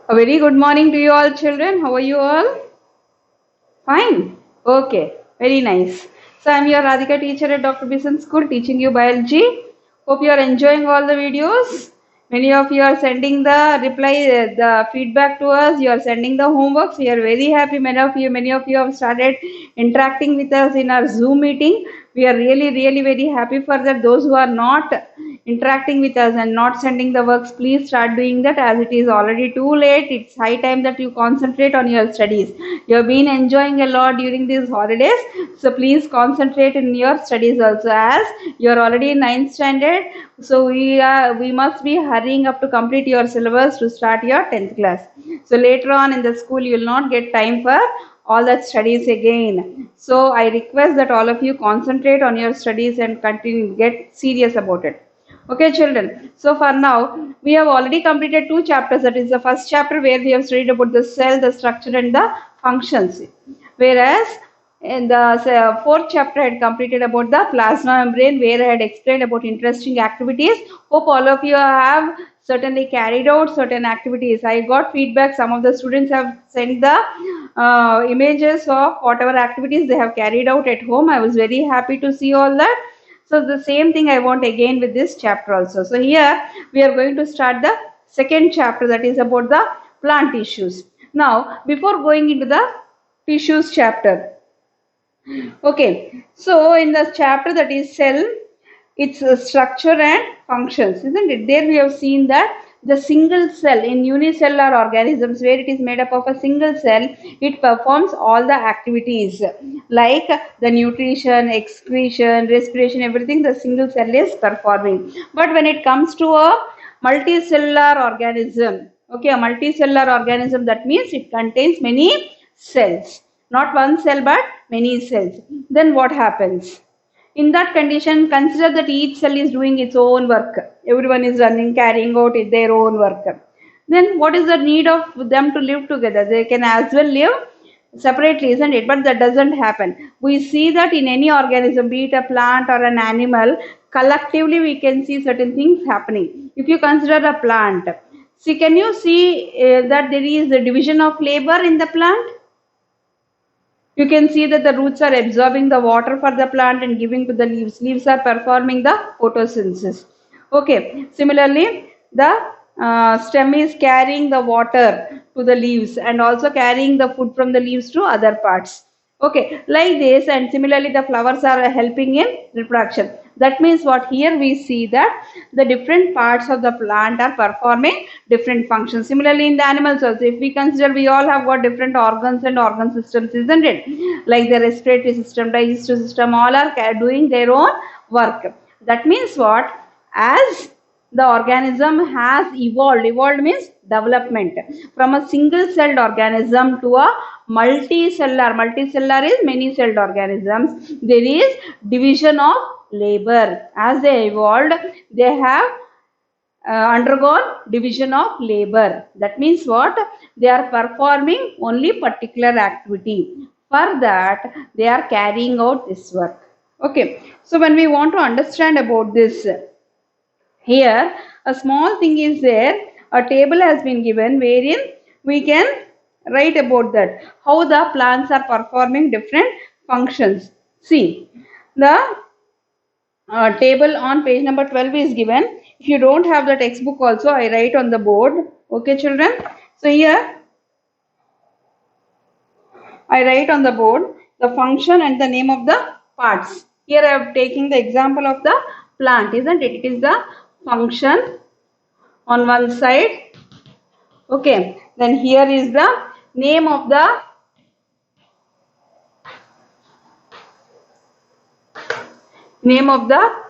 A very good morning to you all, children. How are you all? Fine. Okay. Very nice. So, I'm your Radhika teacher at Dr. Bison School teaching you biology. Hope you are enjoying all the videos. Many of you are sending the reply, the feedback to us. You are sending the homeworks. We are very happy. Many of you have started interacting with us in our Zoom meeting. We are really very happy for that. Those who are not interacting with us and not sending the works, please start doing that, as it is already too late. It's high time that you concentrate on your studies. You have been enjoying a lot during these holidays, so please concentrate in your studies also, as you are already in 9th standard. So we must be hurrying up to complete your syllabus to start your 10th class. So later on in the school you will not get time for all that studies again. So I request that all of you concentrate on your studies and continue, get serious about it. Okay, children. So for now, we have already completed two chapters. That is the first chapter where we have studied about the cell, the structure, and the functions. Whereas in the fourth chapter, I had completed about the plasma membrane, where I had explained about interesting activities. Hope all of you have certainly carried out certain activities. I got feedback. Some of the students have sent the images of whatever activities they have carried out at home. I was very happy to see all that. So the same thing I want again with this chapter also. So here we are going to start the second chapter, that is about the plant tissues. Now before going into the tissues chapter, okay, so in the chapter that is cell, its structure and functions, isn't it? There we have seen that the single cell in unicellular organisms, where it is made up of a single cell, it performs all the activities like the nutrition, excretion, respiration, everything the single cell is performing. But when it comes to a multicellular organism, okay, a multicellular organism, that means it contains many cells, not one cell but many cells. Then what happens? In that condition, consider that each cell is doing its own work. Everyone is running, carrying out their own work. Then what is the need of them to live together? They can as well live separately, isn't it? But that doesn't happen. We see that in any organism, be it a plant or an animal, collectively we can see certain things happening. If you consider a plant, see, can you see that there is a division of labor in the plant? You can see that the roots are absorbing the water for the plant and giving to the leaves. Leaves are performing the photosynthesis. Okay. Similarly, the stem is carrying the water to the leaves and also carrying the food from the leaves to other parts. Okay, like this, and similarly the flowers are helping in reproduction. That means what, here we see that the different parts of the plant are performing different functions. Similarly in the animals also, if we consider, we all have got different organs and organ systems, isn't it? Like the respiratory system, digestive system, all are doing their own work. That means what, as the organism has evolved means development, from a single celled organism to a multicellular is many celled organisms. There is division of labor. As they evolved, they have undergone division of labor. That means what, they are performing only particular activity. For that they are carrying out this work. Okay, so when we want to understand about this, here a small thing is there. A table has been given wherein we can write about that, how the plants are performing different functions. See, the table on page number 12 is given. If you don't have the textbook also, I write on the board. Okay, children. So here I write on the board the function and the name of the parts. Here I am taking the example of the plant, isn't it? It is the function on one side. Okay, then here is the name of the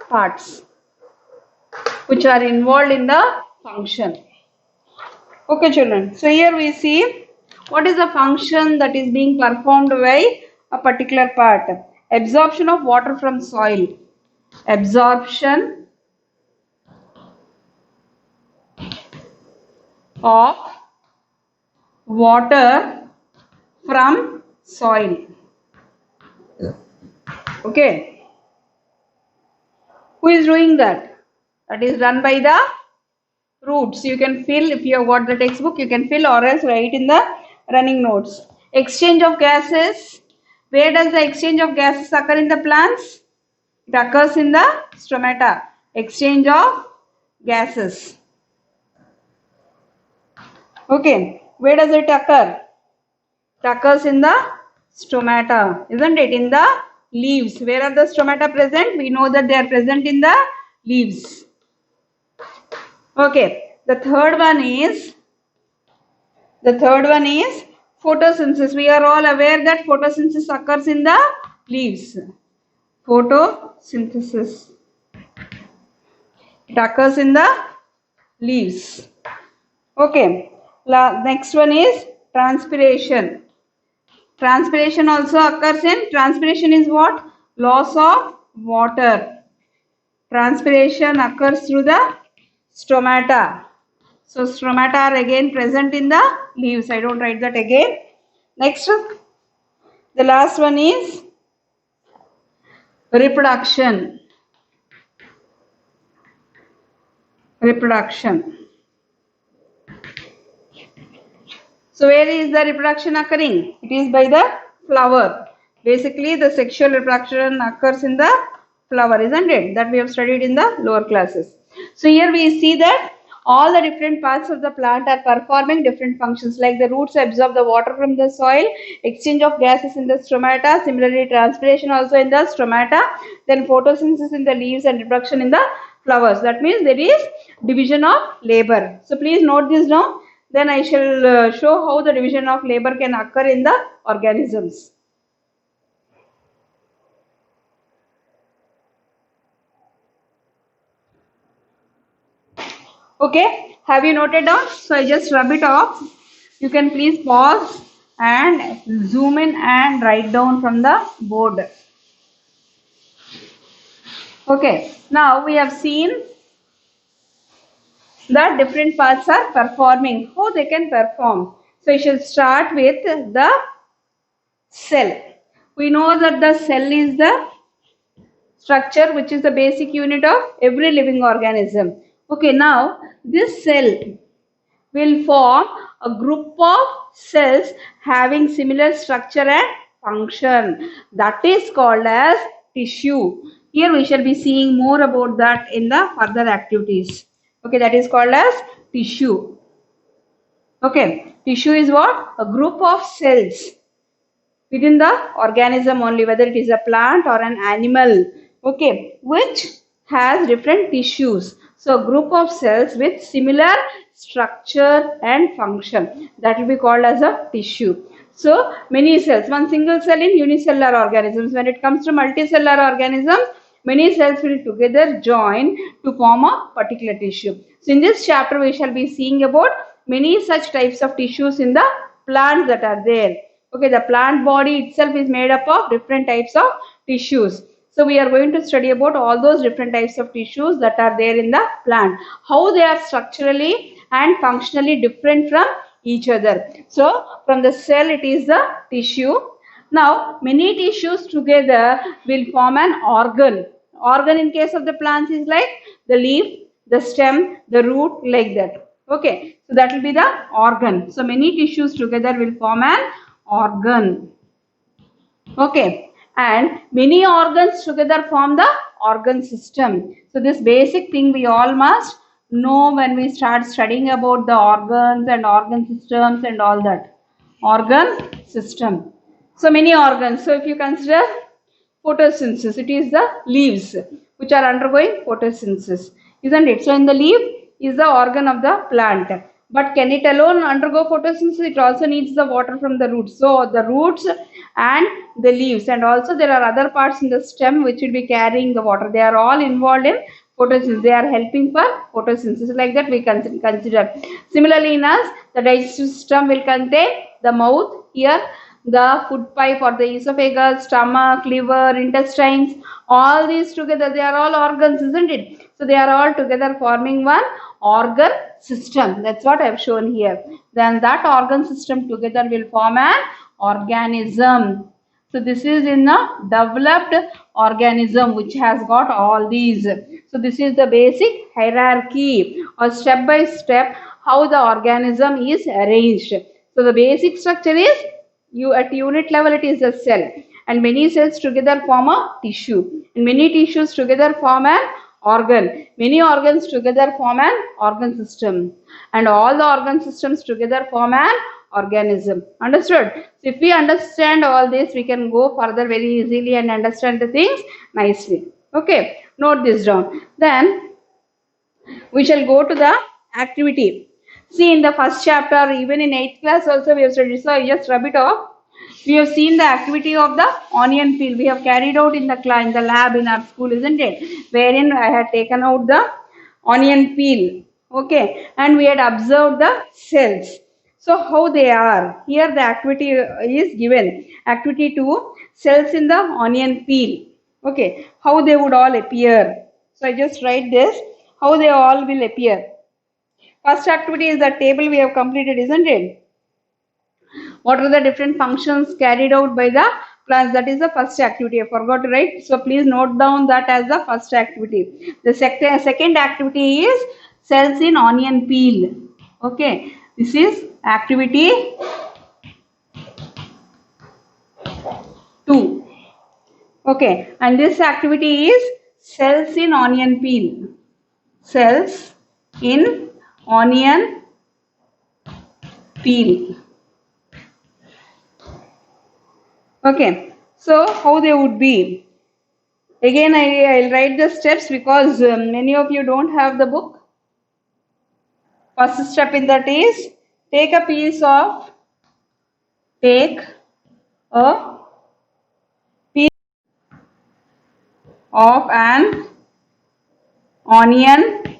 parts which are involved in the function. Okay, children. So here we see what is the function that is being performed by a particular part. Absorption of water from soil. Absorption of water from soil. Okay. Who is doing that? That is done by the roots. You can fill, if you have got the textbook, you can fill or else write in the running notes. Exchange of gases. Where does the exchange of gases occur in the plants? It occurs in the stomata. Exchange of gases. Okay, where does it occur? It occurs in the stomata, isn't it? In the leaves. Where are the stomata present? We know that they are present in the leaves. Okay, the third one is photosynthesis. We are all aware that photosynthesis occurs in the leaves. Photosynthesis. It occurs in the leaves. Okay. Next one is transpiration. Transpiration also occurs in, transpiration is what? Loss of water. Transpiration occurs through the stomata. So stomata are again present in the leaves. I don't write that again. Next, the last one is reproduction. Reproduction. So where is the reproduction occurring? It is by the flower. Basically, the sexual reproduction occurs in the flower, isn't it? That we have studied in the lower classes. So here we see that all the different parts of the plant are performing different functions, like the roots absorb the water from the soil, exchange of gases in the stomata, similarly transpiration also in the stomata, then photosynthesis in the leaves and reproduction in the flowers. That means there is division of labor. So please note this down. Then I shall show how the division of labor can occur in the organisms. Okay, have you noted down? So I just rub it off. You can please pause and zoom in and write down from the board. Okay, now we have seen that different parts are performing, how they can perform. So I shall start with the cell. We know that the cell is the structure which is the basic unit of every living organism. Okay, now this cell will form a group of cells having similar structure and function. That is called as tissue. Here we shall be seeing more about that in the further activities. Okay, that is called as tissue. Okay, tissue is what? A group of cells within the organism only, whether it is a plant or an animal. Okay, which has different tissues. So, a group of cells with similar structure and function, that will be called as a tissue. So, many cells, one single cell in unicellular organisms. When it comes to multicellular organisms, many cells will together join to form a particular tissue. So, in this chapter, we shall be seeing about many such types of tissues in the plants that are there. Okay, the plant body itself is made up of different types of tissues. So we are going to study about all those different types of tissues that are there in the plant, how they are structurally and functionally different from each other. So from the cell it is the tissue. Now many tissues together will form an organ. Organ in case of the plants is like the leaf, the stem, the root, like that. Okay, so that will be the organ. So many tissues together will form an organ. Okay, and many organs together form the organ system. So this basic thing we all must know when we start studying about the organs and organ systems and all that. Organ system. So many organs. So if you consider photosynthesis, it is the leaves which are undergoing photosynthesis, isn't it? So in the leaf is the organ of the plant. But can it alone undergo photosynthesis? It also needs the water from the roots. So the roots and the leaves, and also there are other parts in the stem which will be carrying the water. They are all involved in photosynthesis. They are helping for photosynthesis. Like that we consider. Similarly in us, the digestive system will contain the mouth, ear, the food pipe or the esophagus, stomach, liver, intestines, all these together, they are all organs, isn't it? So they are all together forming one organ system. That's what I have shown here. Then that organ system together will form an organism. So this is in a developed organism which has got all these. So this is the basic hierarchy or step by step how the organism is arranged. So the basic structure is at unit level it is a cell, and many cells together form a tissue, and many tissues together form an organ, many organs together form an organ system, and all the organ systems together form an organism. Understood? So if we understand all this, we can go further very easily and understand the things nicely. Okay, note this down. Then we shall go to the activity. See, in the first chapter, even in 8th class also we have studied, so I just rub it off. We have seen the activity of the onion peel. We have carried out in the class, in the lab in our school, isn't it? Wherein I had taken out the onion peel. Okay, and we had observed the cells. So how they are? Here the activity is given. Activity 2, cells in the onion peel. Okay, how they would all appear. So I just write this, how they all will appear. First activity is the table we have completed, isn't it? What are the different functions carried out by the plants? That is the first activity. I forgot to write. So please note down that as the first activity. The second activity is cells in onion peel. Okay. This is activity 2. Okay. And this activity is cells in onion peel. Cells in onion peel. Okay, so how they would be? Again, I'll write the steps because many of you don't have the book. First step in that is take a piece of, take a piece of an onion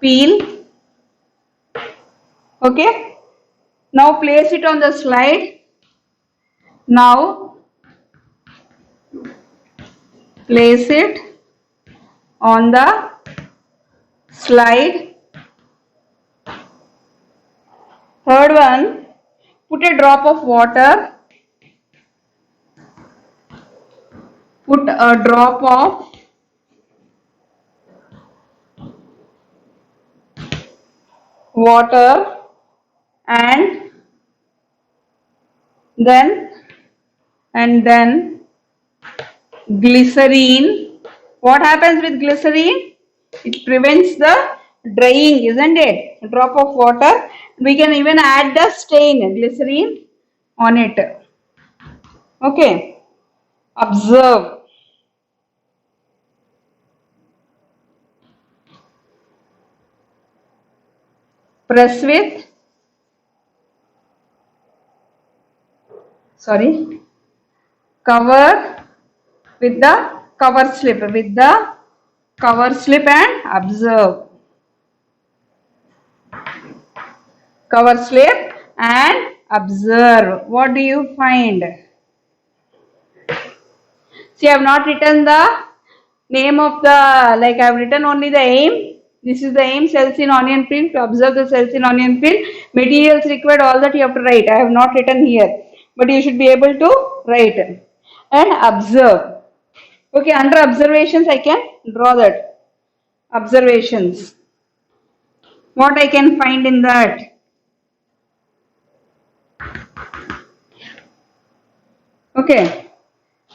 peel. Okay, now place it on the slide. Now place it on the slide. Third one, put a drop of water. Put a drop of water and then glycerine. What happens with glycerine? It prevents the drying, isn't it? A drop of water. We can even add the stain glycerine on it. Okay. Observe. Press with, cover with the cover slip, and observe. Cover slip and observe. What do you find? See, I have not written the name of the, I have written only the aim. This is the aim, cells in onion peel. To observe the cells in onion peel, materials required, all that you have to write. I have not written here, but you should be able to write and observe. Okay, under observations I can draw that. Observations. What I can find in that? Okay,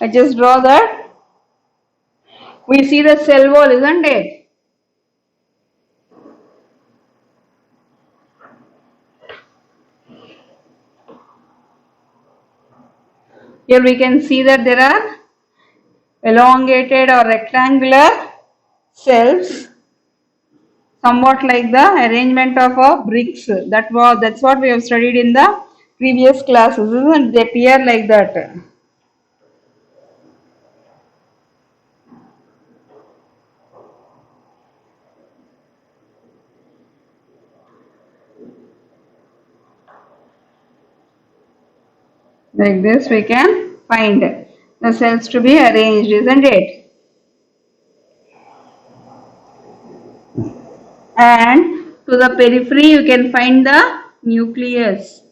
I just draw that. We see the cell wall, isn't it? Here we can see that there are elongated or rectangular cells, somewhat like the arrangement of a bricks. That's what we have studied in the previous classes, isn't it? They appear like that. Like this we can find the cells to be arranged, isn't it? And to the periphery you can find the nucleus.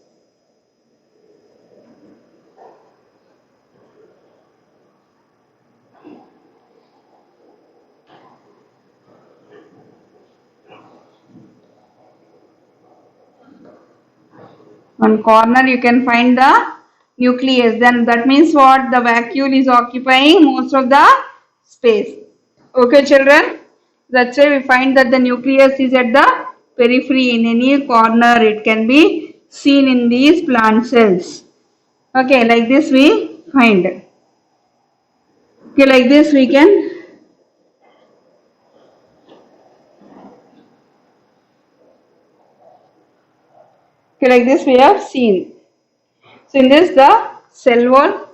One corner you can find the nucleus. Then that means what? The vacuole is occupying most of the space. Okay, children. That's why we find that the nucleus is at the periphery in any corner. It can be seen in these plant cells. Okay, like this we find. Okay, like this we can. Okay, like this we have seen. So in this the cell wall,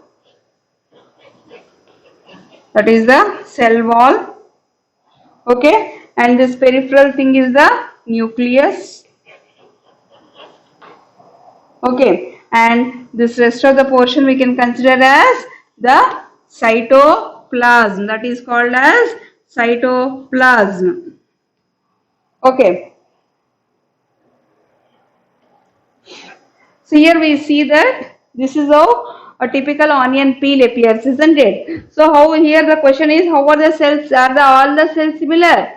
that is the cell wall. Okay, and this peripheral thing is the nucleus. Okay, and this rest of the portion we can consider as the cytoplasm, that is called as cytoplasm. Okay, so here we see that this is how a typical onion peel appears, isn't it? So how here the question is, how are the cells? Are all the cells similar?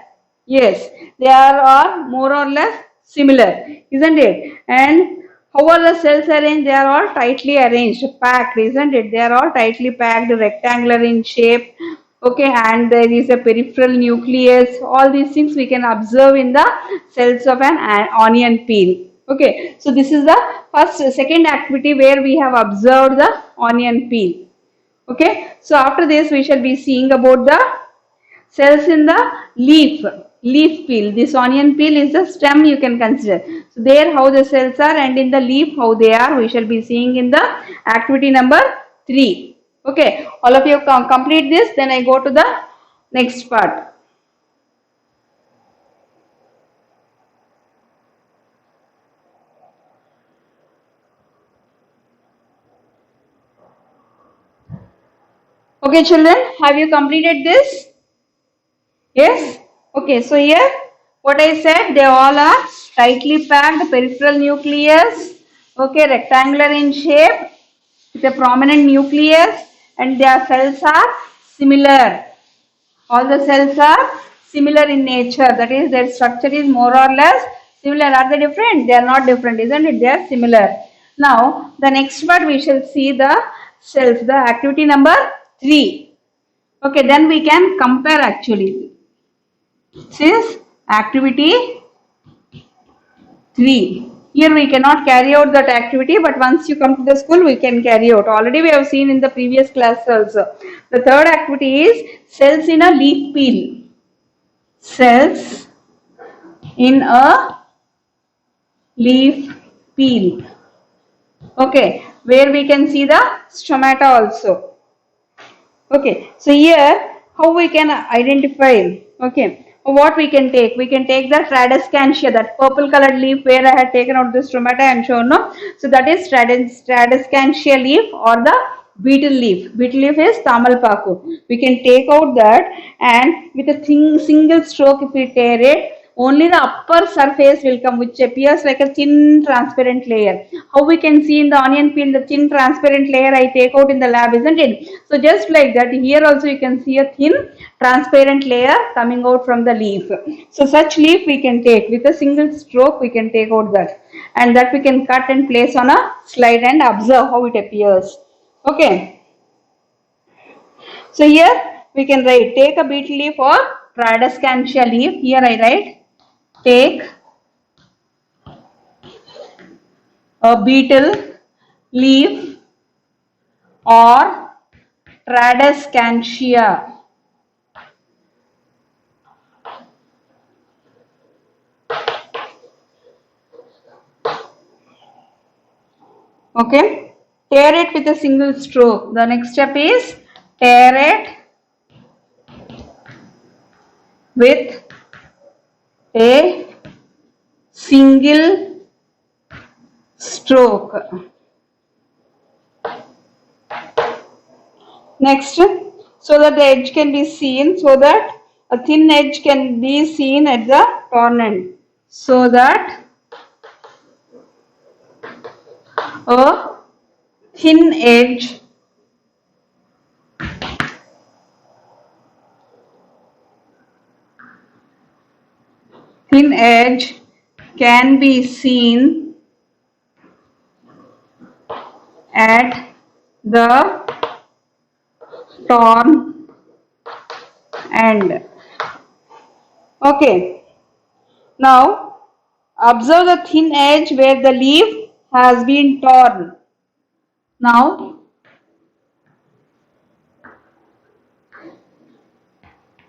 Yes, they are all more or less similar, isn't it? And how are the cells arranged? They are all tightly arranged, packed, isn't it? They are all tightly packed, rectangular in shape. Okay, and there is a peripheral nucleus. All these things we can observe in the cells of an onion peel. Okay, so this is the second activity where we have observed the onion peel. Okay, so after this we shall be seeing about the cells in the leaf peel. This onion peel is the stem you can consider. So there how the cells are, and in the leaf how they are, we shall be seeing in the activity number 3. Okay, all of you complete this, then I go to the next part. Okay, children, have you completed this? Yes? Okay, so here what I said, they all are tightly packed peripheral nucleus, okay, rectangular in shape with a prominent nucleus, and their cells are similar. All the cells are similar in nature, that is, their structure is more or less similar. Are they different? They are not different, isn't it? They are similar. Now, the next part we shall see the cells, the activity number 3. Okay, then we can compare actually. This is activity 3. Here we cannot carry out that activity, but once you come to the school, we can carry out. Already we have seen in the previous class also. The third activity is cells in a leaf peel. Cells in a leaf peel. Okay, where we can see the stomata also. Okay, so here how we can identify, okay, what we can take? We can take the Tradescantia, that purple colored leaf where I had taken out this stomata and shown, no? So that is Tradescantia leaf or the beetle leaf. Beetle leaf is Tamalpaku. We can take out that, and with a single stroke if we tear it, only the upper surface will come, which appears like a thin transparent layer. How we can see in the onion peel, the thin transparent layer I take out in the lab, isn't it? So just like that, here also you can see a thin transparent layer coming out from the leaf. So such leaf we can take, with a single stroke we can take out that, and that we can cut and place on a slide and observe how it appears. Okay, so here we can write, take a beetle leaf or Tradescantia leaf. Here I write, take a beetle leaf or Tradescantia. Okay, tear it with a single stroke. The next step is tear it with a single stroke. Next, so that the edge can be seen, so that a thin edge can be seen at the corner, so that a thin edge can be seen at the torn end. Okay. Now observe the thin edge where the leaf has been torn. Now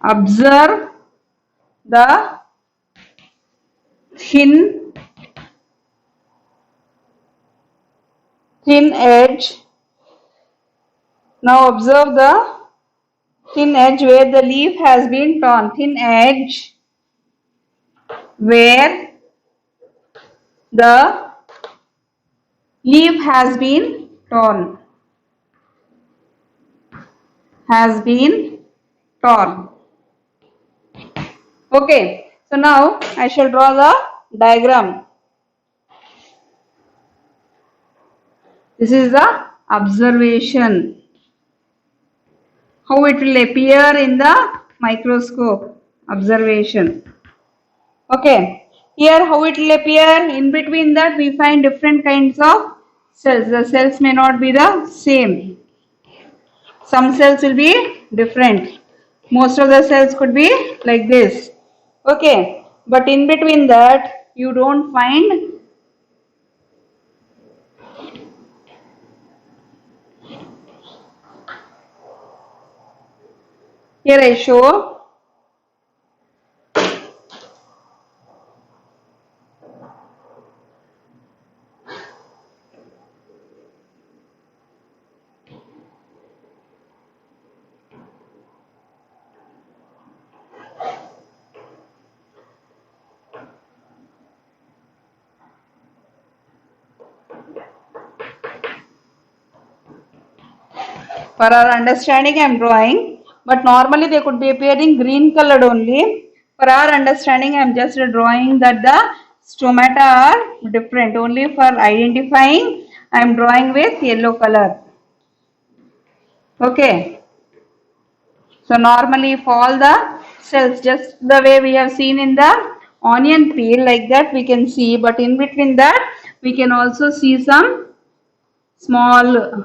observe the thin edge. Now observe the thin edge where the leaf has been torn. Thin edge where the leaf has been torn. Has been torn. Okay. So now I shall draw the diagram. This is the observation. How it will appear in the microscope. Observation. Okay. Here how it will appear, in between that we find different kinds of cells. The cells may not be the same. Some cells will be different. Most of the cells could be like this. Okay. But in between that you don't find here I show for our understanding I am drawing, but normally they could be appearing green colored only. For our understanding I am just drawing that the stomata are different. Only for identifying I am drawing with yellow color. Okay. So normally for all the cells, just the way we have seen in the onion peel, like that we can see, but in between that we can also see some small,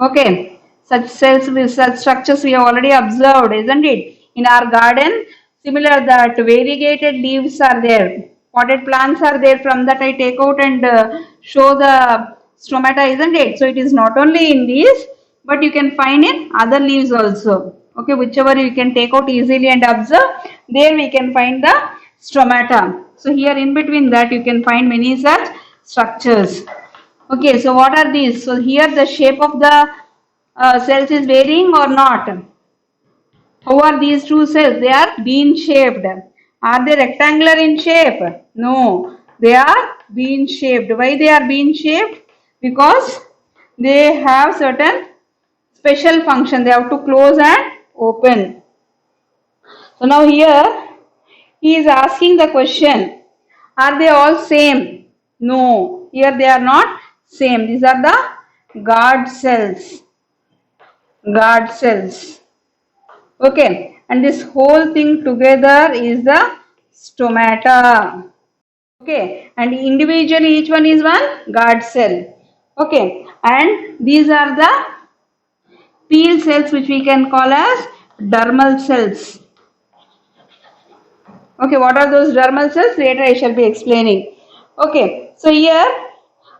okay, such cells with such structures we have already observed, isn't it? In our garden, similar that variegated leaves are there, potted plants are there, from that I take out and show the stomata, isn't it? So it is not only in these, but you can find in other leaves also. Okay, whichever you can take out easily and observe, there we can find the stomata. So here in between that you can find many such structures. Okay, so what are these? So here the shape of the cells is varying or not? How are these two cells? They are bean shaped. Are they rectangular in shape? No, they are bean shaped. Why they are bean shaped? Because they have certain special function. They have to close and open. So now here he is asking the question, are they all same? No, here they are not same. These are the guard cells. Guard cells. Okay, and this whole thing together is the stomata. Okay, and individually each one is one guard cell. Okay, and these are the peel cells which we can call as dermal cells. Okay, what are those dermal cells? Later I shall be explaining. Okay, so here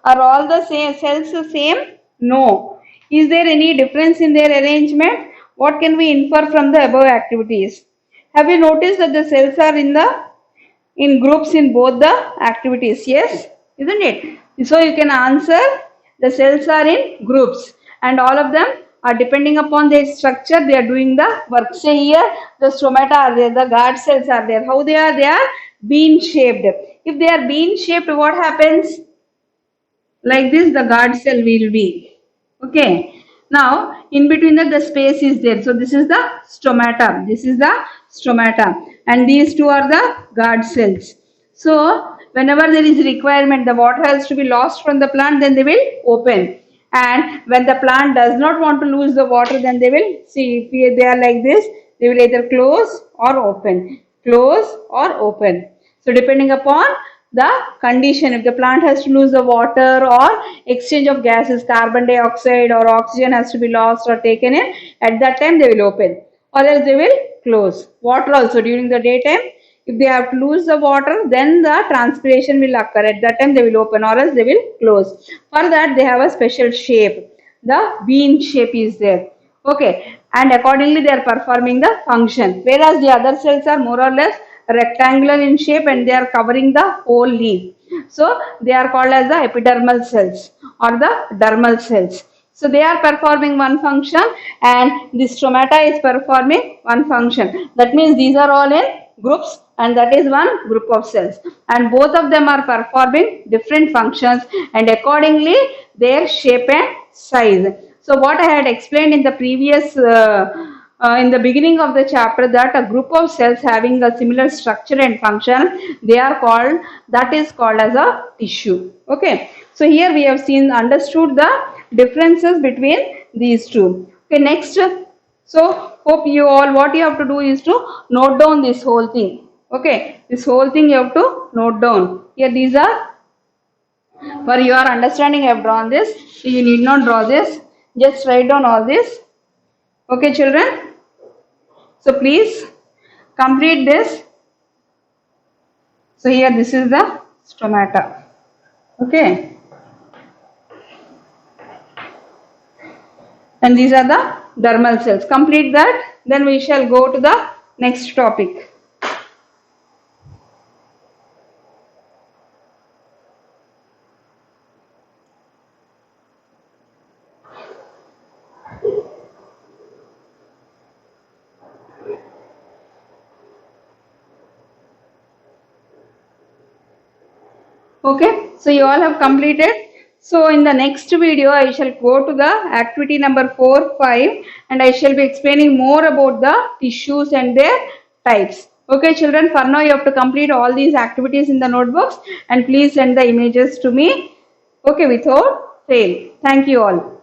are all the same cells the same? No. Is there any difference in their arrangement? What can we infer from the above activities? Have you noticed that the cells are in groups in both the activities? Yes, isn't it? So you can answer the cells are in groups and all of them are depending upon their structure, they are doing the work. Say here the stomata are there, the guard cells are there. How they are? They are bean shaped. If they are bean shaped, what happens? Like this the guard cell will be. Okay. Now in between that the space is there. So this is the stomata. This is the stomata. And these two are the guard cells. So whenever there is requirement, the water has to be lost from the plant, then they will open. And when the plant does not want to lose the water, then they will see, if they are like this, they will either close or open. Close or open. So depending upon the condition. If the plant has to lose the water or exchange of gases, carbon dioxide or oxygen has to be lost or taken in, at that time they will open, or else they will close. Water also during the daytime, if they have to lose the water, then the transpiration will occur. At that time they will open, or else they will close. For that they have a special shape. The bean shape is there. Okay, and accordingly they are performing the function. Whereas the other cells are more or less rectangular in shape and they are covering the whole leaf. So they are called as the epidermal cells or the dermal cells. So they are performing one function and the stomata is performing one function. That means these are all in groups and that is one group of cells, and both of them are performing different functions and accordingly their shape and size. So what I had explained in the previous in the beginning of the chapter, that a group of cells having a similar structure and function, they are called, that is called as a tissue. Okay, so here we have seen, understood the differences between these two. Okay, next, so hope you all, what you have to do is to note down this whole thing. Okay, this whole thing you have to note down. Here these are for your understanding. I have drawn this. You need not draw this. Just write down all this. Okay, children. So please complete this. So here this is the stomata. Okay. And these are the dermal cells. Complete that. Then we shall go to the next topic. Okay, so you all have completed. So in the next video, I shall go to the activity number 4, 5 and I shall be explaining more about the tissues and their types. Okay, children, for now you have to complete all these activities in the notebooks and please send the images to me. Okay, without fail. Thank you all.